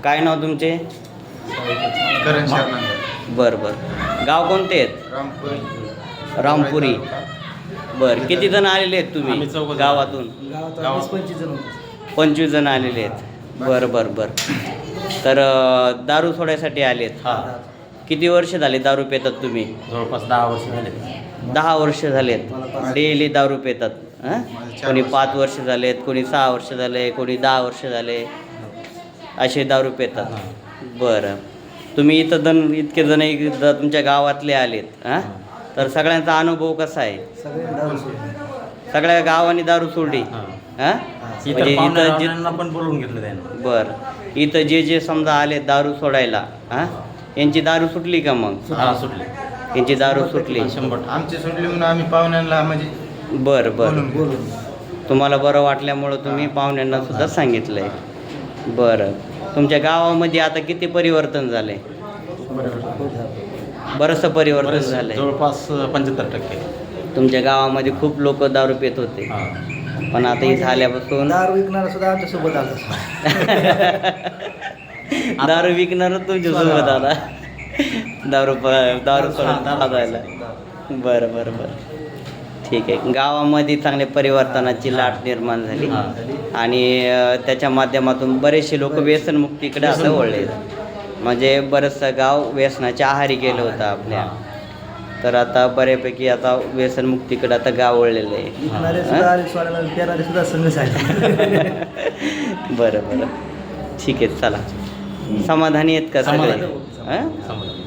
काय नाव तुमचे? करण शरणांगड. बरं बरं. गाव कोणते आहेत? रामपुरी. रामपुरी. बरं, किती जण आलेले आहेत आम्ही तुम्ही 14 गावातून? गावात 25 जण होते. 25 जण आलेले आहेत. बरं बरं बरं. तर दारू सोडायसाठी आलेत. हा किती वर्ष झाले दारू पितात तुम्ही? जवळपास 10 वर्ष झाले. 10 वर्ष झालेत. डेली दारू पितात. हां, कोणी 5 वर्ष झालेत, कोणी 6 वर्ष झाले, कोणी 10 वर्ष झाले, असे दारू पितात. बरं, तुम्ही इतके जण तुमच्या गावातले आलेत. हां, तर सगळ्यांचा अनुभव कसा आहे? सगळे दारू सोडले. सगळ्या गावांनी दारू सोडली. हां, इतर म्हणजे इथं जे पाहुण्यांना पण बोलवून घेतलं त्यानं. बरं, इथं जे समजा आले दारू सोडायला, हां, यांची दारू सुटली का मग? हा सुटले. यांची दारू सुटली. 100%. आमची सुटली म्हणून आम्ही पाहुण्यांना म्हणजे बरं बरं. बोलून तुम्हाला बरं वाटल्यामुळं तुम्ही पाहुण्यांना सुद्धा सांगितलं आहे. बरं, तुमच्या गावामध्ये आता किती परिवर्तन झाले? बरंचसं परिवर्तन झालं आहे. जवळपास 75%. तुमच्या गावामध्ये खूप लोक दारू पित होते, हा. पण आता हे झाल्यापासून दारू विकणारा सुद्धा आमच्यासोबत आला. दारू विकणार तुमच्यासोबत आला. दारू सोडायला. बरं बरं बरं, ठीक आहे. गावामध्ये चांगल्या परिवर्तनाची लाट निर्माण झाली हा. आणि त्याच्या माध्यमातून बरेचसे लोक व्यसनमुक्तीकडे असं वळले. म्हणजे बरंचसं गाव व्यसनाच्या आहारी गेलं होतं आपल्या. तर आता बऱ्यापैकी आता व्यसनमुक्तीकडे आता गाव वळलेलं आहे. विकणारे सुद्धा आले सोडायला, पेणारे सुद्धा संघ आहे. बरं बरं, ठीक आहे. चला, समाधानी आहेत का सगळे? समाधानी. हां, समजा.